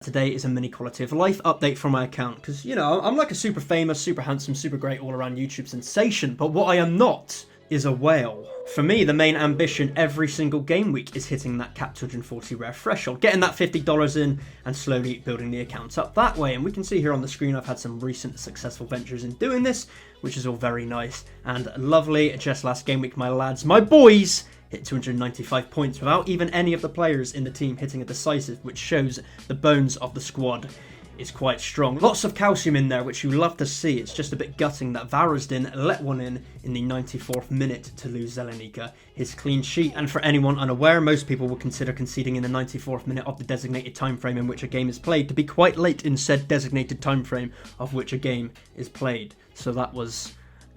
Today is a mini quality of life update from my account because, you know, I'm like a super famous, super handsome, super great all-around YouTube sensation, but what I am not is a whale. For me, the main ambition every single game week is hitting that cap 240 rare threshold, getting that $50 in and slowly building the account up that way. And we can see here on the screen I've had some recent successful ventures in doing this, which is all very nice and lovely. Just last game week, my lads, my boys, hit 295 points without even any of the players in the team hitting a decisive, which shows the bones of the squad is quite strong. Lots of calcium in there, which you love to see. It's just a bit gutting that Varusdin let one in the 94th minute to lose Zelenika his clean sheet. And for anyone unaware, most people would consider conceding in the 94th minute of the designated time frame in which a game is played to be quite late in said designated time frame of which a game is played. So that was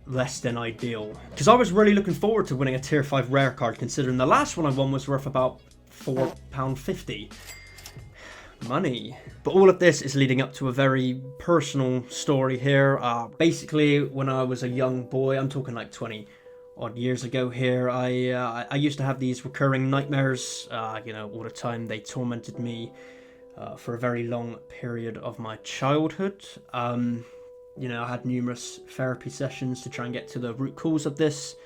less than ideal, because I was really looking forward to winning a tier 5 rare card, considering the last one I won was worth about £4.50 money. But all of this is leading up to a very personal story here. Basically, when I was a young boy, I'm talking like 20 odd years ago here, I used to have these recurring nightmares, you know, all the time. They tormented me for a very long period of my childhood. You know, I had numerous therapy sessions to try and get to the root cause of this,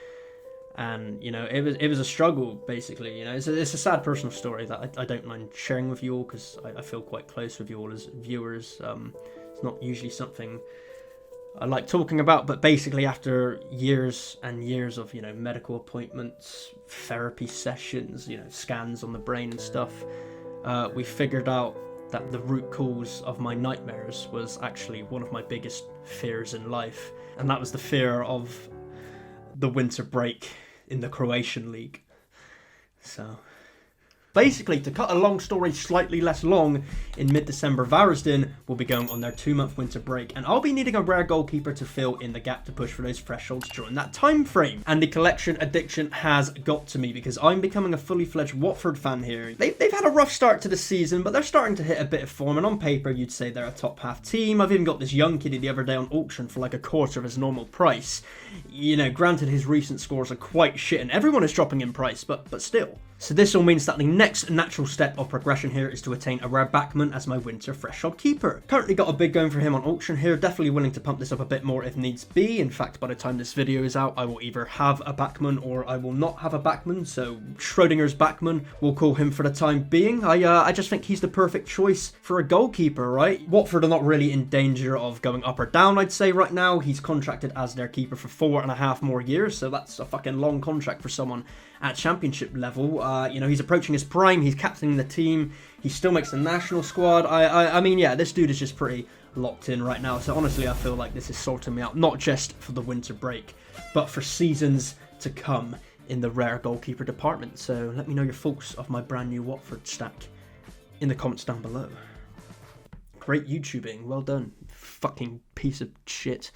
and you know, it was a struggle basically. You know, it's a sad personal story that I don't mind sharing with you all, because I feel quite close with you all as viewers. It's not usually something I like talking about, but basically after years and years of, you know, medical appointments, therapy sessions, you know, scans on the brain and stuff, we figured out that the root cause of my nightmares was actually one of my biggest fears in life, and that was the fear of the winter break in the Croatian league. So basically, to cut a long story slightly less long, in mid-December, Varusdin will be going on their 2-month winter break, and I'll be needing a rare goalkeeper to fill in the gap to push for those thresholds during that time frame. And the collection addiction has got to me, because I'm becoming a fully fledged Watford fan here. They've had a rough start to the season, but they're starting to hit a bit of form, and on paper you'd say they're a top half team. I've even got this young kiddie the other day on auction for like a quarter of his normal price. You know, granted his recent scores are quite shit, and everyone is dropping in price, but still. So this all means that the next natural step of progression here is to attain a rare Backman as my winter threshold keeper. Currently got a big going for him on auction here, definitely willing to pump this up a bit more if needs be. In fact, by the time this video is out, I will either have a Backman or I will not have a Backman, so Schrodinger's Backman, we'll call him for the time being. I just think he's the perfect choice for a goalkeeper, right? Watford are not really in danger of going up or down, I'd say right now. He's contracted as their keeper for 4.5 more years, so that's a fucking long contract for someone at championship level. You know, he's approaching his prime, he's captaining the team, he still makes the national squad. I mean, yeah, this dude is just pretty locked in right now. So honestly, I feel like this is sorting me out, not just for the winter break, but for seasons to come in the rare goalkeeper department. So let me know your thoughts of my brand new Watford stack in the comments down below. Great YouTubing, well done, fucking piece of shit.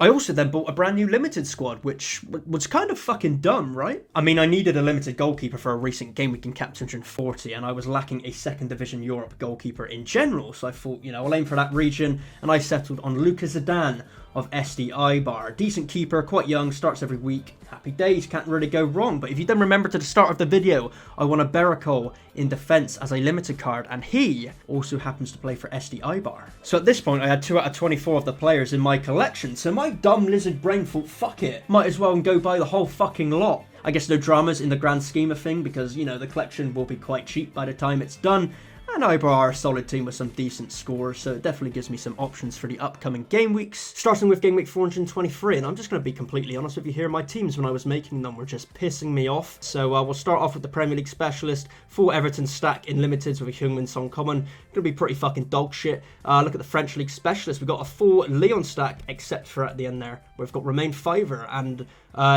I also then bought a brand new limited squad, which was kind of fucking dumb, right? I mean, I needed a limited goalkeeper for a recent game week in cap 240, and I was lacking a 2nd Division Europe goalkeeper in general, so I thought, you know, I'll aim for that region, and I settled on Lucas Zidane of SD Eibar. Decent keeper, quite young, starts every week. Happy days, can't really go wrong. But if you don't remember to the start of the video, I won a Berakol in defence as a limited card, and he also happens to play for SD Eibar. So at this point, I had 2 out of 24 of the players in my collection, so my dumb lizard brain thought, fuck it, might as well go buy the whole fucking lot. I guess no dramas in the grand scheme of thing, because, you know, the collection will be quite cheap by the time it's done. And Eibar are a solid team with some decent scores, so it definitely gives me some options for the upcoming game weeks. Starting with game week 423, and I'm just going to be completely honest with you here, my teams when I was making them were just pissing me off. So we'll start off with the Premier League specialist, full Everton stack in limiteds with a Heung-min Son common. Going to be pretty fucking dog shit. Look at the French League specialist, we've got a full Lyon stack, except for at the end there, where we've got Romain Fiver, and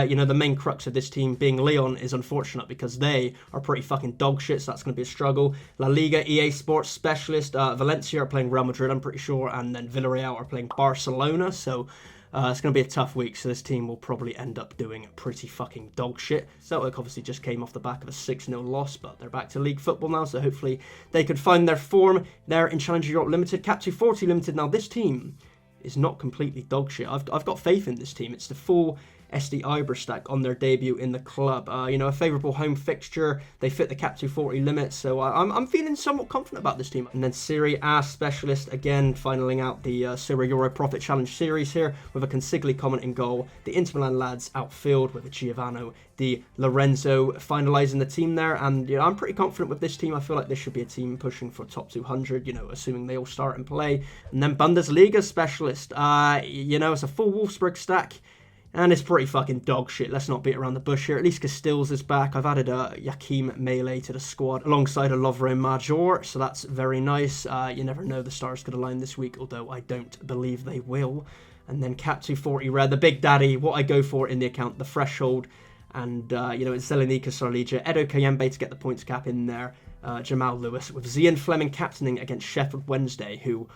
you know, the main crux of this team being Lyon is unfortunate because they are pretty fucking dog shit, so that's going to be a struggle. La Liga, EA Sports specialist, Valencia are playing Real Madrid, I'm pretty sure, and then Villarreal are playing Barcelona, so it's going to be a tough week, so this team will probably end up doing pretty fucking dog shit. Celtic obviously just came off the back of a 6-0 loss, but they're back to league football now, so hopefully they could find their form there in Challenger Europe Limited. Cap 240 Limited, now this team is not completely dog shit. I've got faith in this team. It's the full SD Iberstack on their debut in the club. You know, a favourable home fixture. They fit the cap 240 limit, so I'm feeling somewhat confident about this team. And then Serie A specialist, again, finaling out the Serie Euro Profit Challenge series here with a Consigli comment in goal. The Inter Milan lads outfield with a Giovanni Di Lorenzo finalising the team there. And, you know, I'm pretty confident with this team. I feel like this should be a team pushing for top 200, you know, assuming they all start and play. And then Bundesliga specialist, you know, it's a full Wolfsburg stack. And it's pretty fucking dog shit. Let's not beat around the bush here. At least Castells is back. I've added a Joachim Melee to the squad alongside a Lovre Major, so that's very nice. You never know, the stars could align this week, although I don't believe they will. And then Cap 240 Red, the big daddy, what I go for in the account, the threshold. And, you know, it's Zelenika Sarlija, Edo Kayembe to get the points cap in there. Jamal Lewis with Zian Fleming captaining against Sheffield Wednesday, who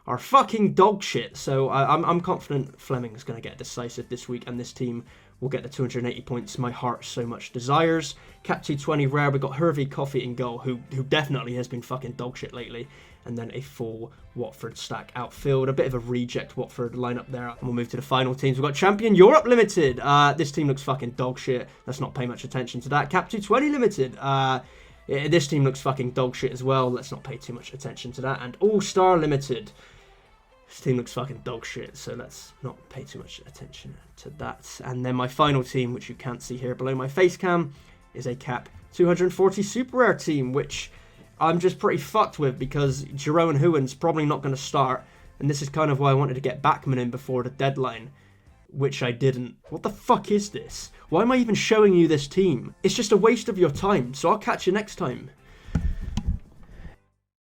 are fucking dog shit. So I'm confident Fleming's going to get decisive this week, and this team will get the 280 points my heart so much desires. Cap 220 rare, we got Hervey Coffee in goal, who definitely has been fucking dog shit lately. And then a full Watford stack outfield. A bit of a reject Watford lineup there. And we'll move to the final teams. We've got Champion Europe Limited. This team looks fucking dog shit. Let's not pay much attention to that. Cap 220 Limited. This team looks fucking dog shit as well. Let's not pay too much attention to that. And All-Star Limited. This team looks fucking dog shit, so let's not pay too much attention to that. And then my final team, which you can't see here below my face cam, is a Cap 240 Super Rare team, which I'm just pretty fucked with because Jerome Huen's probably not going to start. And this is kind of why I wanted to get Backman in before the deadline, which I didn't. What the fuck is this? Why am I even showing you this team? It's just a waste of your time, so I'll catch you next time.